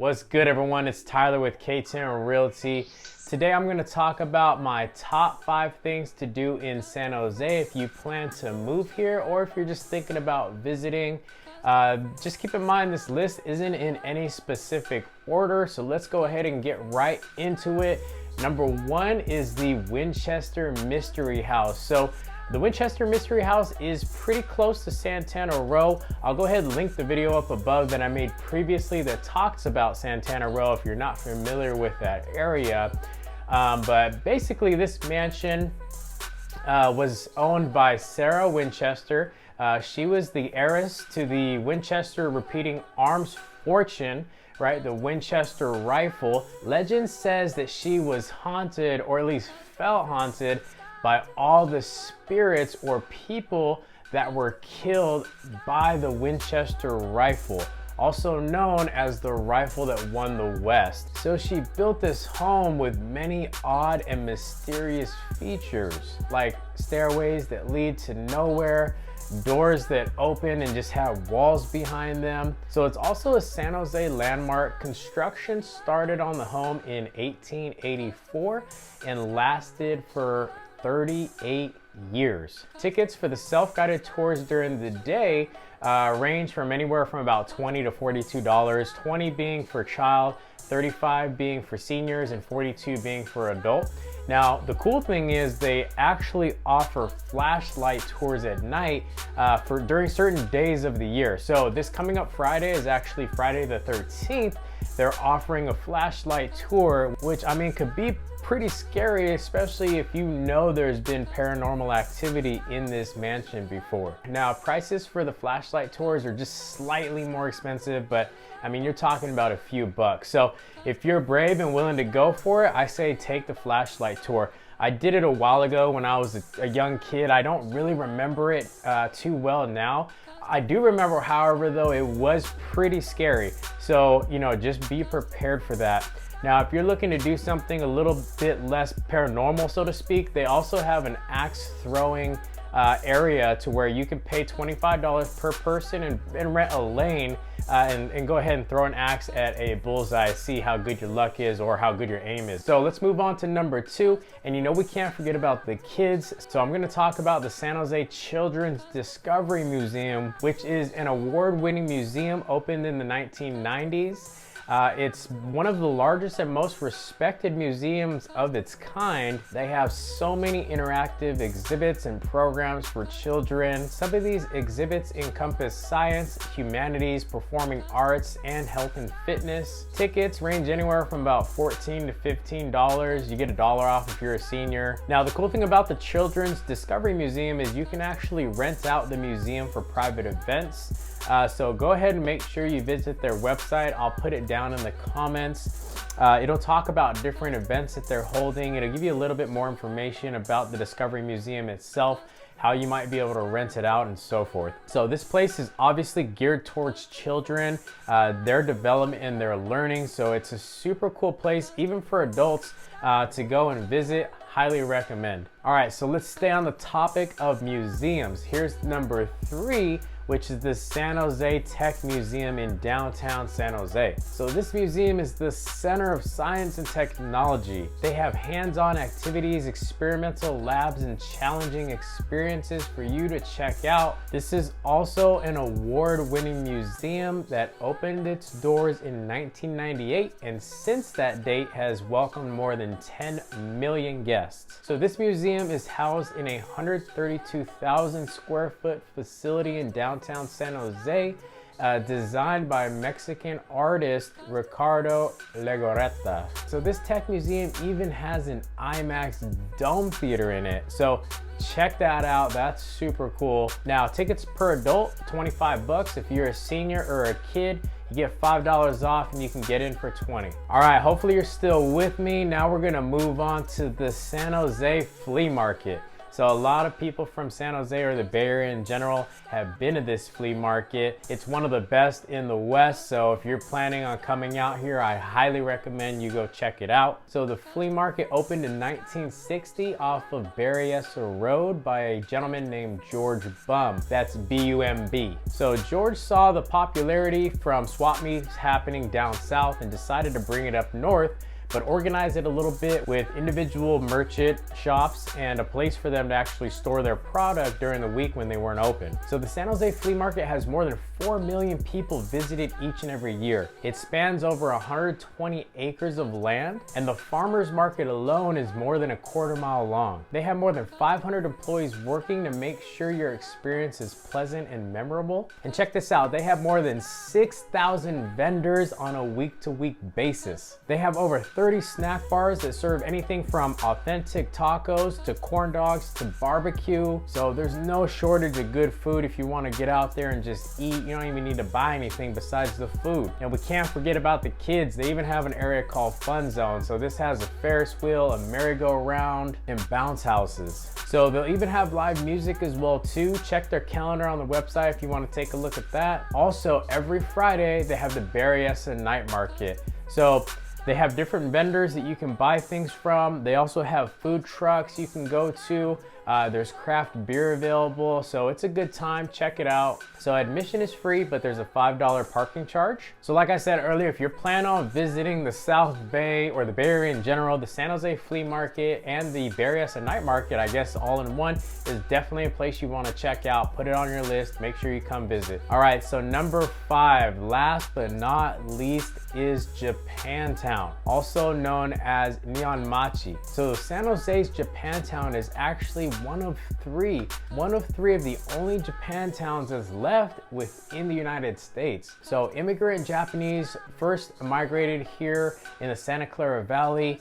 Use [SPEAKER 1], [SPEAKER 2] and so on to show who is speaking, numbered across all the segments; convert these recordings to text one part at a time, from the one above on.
[SPEAKER 1] What's good, everyone? It's Tyler with K10 Realty. Today I'm going to talk about my top 5 things to do in San Jose if you plan to move here or if you're just thinking about visiting. Just keep in mind this list isn't in any specific order, so let's go ahead and get right into it. Number 1 is the Winchester Mystery House. So the Winchester Mystery House is pretty close to Santana Row. I'll go ahead and link the video up above that I made previously that talks about Santana Row if you're not familiar with that area. But basically this mansion was owned by Sarah Winchester. She was the heiress to the Winchester repeating arms fortune, right? The Winchester rifle. Legend says that she was haunted, or at least felt haunted, by all the spirits or people that were killed by the Winchester rifle, also known as the rifle that won the West. So she built this home with many odd and mysterious features, like stairways that lead to nowhere, doors that open and just have walls behind them. So it's also a San Jose landmark. Construction started on the home in 1884 and lasted for 38 years. Tickets for the self-guided tours during the day range from anywhere from about $20 to $42, 20 being for child, 35 being for seniors, and 42 being for adult. Now, the cool thing is they actually offer flashlight tours at night during certain days of the year. So this coming up Friday is actually Friday the 13th. They're offering a flashlight tour, which I mean could be pretty scary, especially if you know there's been paranormal activity in this mansion before. Now, prices for the flashlight tours are just slightly more expensive, but I mean, you're talking about a few bucks. So if you're brave and willing to go for it, I say take the flashlight tour. I did it a while ago when I was a young kid. I don't really remember it too well now. I do remember, however, though, it was pretty scary. So, you know, just be prepared for that. Now, if you're looking to do something a little bit less paranormal, so to speak, they also have an axe throwing area to where you can pay $25 per person and rent a lane and go ahead and throw an axe at a bullseye, see how good your luck is or how good your aim is. So let's move on to number 2. And you know, we can't forget about the kids. So I'm going to talk about the San Jose Children's Discovery Museum, which is an award-winning museum opened in the 1990s. It's one of the largest and most respected museums of its kind. They have so many interactive exhibits and programs for children. Some of these exhibits encompass science, humanities, performing arts, and health and fitness. Tickets range anywhere from about $14 to $15. You get $1 off if you're a senior. Now, the cool thing about the Children's Discovery Museum is you can actually rent out the museum for private events. So go ahead and make sure you visit their website. I'll put it down in the comments. It'll talk about different events that they're holding. It'll give you a little bit more information about the Discovery Museum itself, how you might be able to rent it out, and so forth. So this place is obviously geared towards children, their development and their learning. So it's a super cool place, even for adults, to go and visit. Highly recommend. All right, so let's stay on the topic of museums. Here's number 3, which is the San Jose Tech Museum in downtown San Jose. So this museum is the center of science and technology. They have hands-on activities, experimental labs, and challenging experiences for you to check out. This is also an award-winning museum that opened its doors in 1998, and since that date has welcomed more than 10 million guests. So this museum is housed in a 132,000 square foot facility in downtown San Jose, designed by Mexican artist Ricardo Legorreta. So this tech museum even has an IMAX dome theater in it. So check that out, that's super cool. Now, tickets per adult, 25 bucks. If you're a senior or a kid, you get $5 off and you can get in for 20. All right, hopefully you're still with me. Now we're gonna move on to the San Jose Flea Market. So a lot of people from San Jose or the Bay Area in general have been to this flea market. It's one of the best in the West, so if you're planning on coming out here, I highly recommend you go check it out. So the flea market opened in 1960 off of Berryessa Road by a gentleman named George Bum. That's B-U-M-B. So George saw the popularity from swap meets happening down south and decided to bring it up north, but organize it a little bit with individual merchant shops and a place for them to actually store their product during the week when they weren't open. So the San Jose Flea Market has more than 4 million people visited each and every year. It spans over 120 acres of land, and the farmers market alone is more than a quarter-mile long. They have more than 500 employees working to make sure your experience is pleasant and memorable. And check this out, they have more than 6,000 vendors on a week-to-week basis. They have over 30 snack bars that serve anything from authentic tacos to corn dogs to barbecue. So there's no shortage of good food if you want to get out there and just eat. You don't even need to buy anything besides the food. And we can't forget about the kids. They even have an area called Fun Zone. So this has a Ferris wheel, a merry-go-round, and bounce houses. So they'll even have live music as well too. Check their calendar on the website if you want to take a look at that. Also, every Friday they have the Berryessa Night Market. So they have different vendors that you can buy things from. They also have food trucks you can go to. There's craft beer available, so it's a good time. Check it out. So admission is free, but there's a $5 parking charge. So like I said earlier, if you're planning on visiting the South Bay or the Bay Area in general, the San Jose Flea Market and the Berryessa Night Market, I guess all in one, is definitely a place you want to check out. Put it on your list. Make sure you come visit. All right, so number 5, last but not least, is Japantown, also known as Nihonmachi. So San Jose's Japantown is actually one of three of the only Japantowns that's left within the United States. So immigrant Japanese first migrated here in the Santa Clara Valley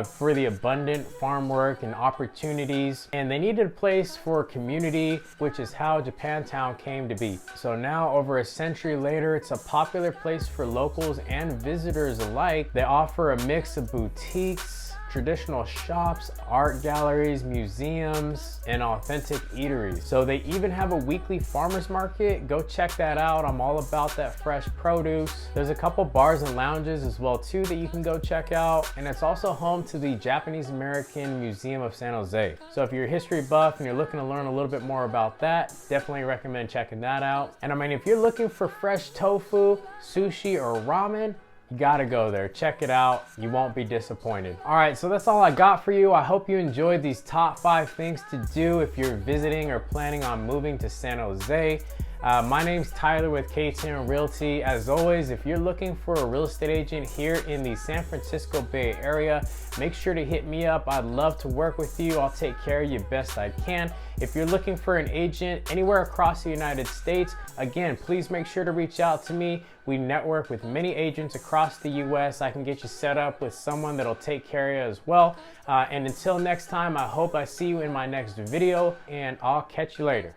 [SPEAKER 1] for the abundant farm work and opportunities, and they needed a place for community, which is how Japantown came to be. So now, over a century later, it's a popular place for locals and visitors alike. They offer a mix of boutiques, traditional shops, art galleries, museums, and authentic eateries. So they even have a weekly farmers market. Go check that out. I'm all about that fresh produce. There's a couple bars and lounges as well too that you can go check out. And it's also home to the Japanese American Museum of San Jose. So if you're a history buff and you're looking to learn a little bit more about that, definitely recommend checking that out. And I mean, if you're looking for fresh tofu, sushi, or ramen, you gotta go there. Check it out. You won't be disappointed. All right, so that's all I got for you. I hope you enjoyed these top 5 things to do if you're visiting or planning on moving to San Jose. My name's Tyler with K10 Realty. As always, if you're looking for a real estate agent here in the San Francisco Bay Area, make sure to hit me up. I'd love to work with you. I'll take care of you best I can. If you're looking for an agent anywhere across the United States, again, please make sure to reach out to me. We network with many agents across the US. I can get you set up with someone that'll take care of you as well. And until next time, I hope I see you in my next video, and I'll catch you later.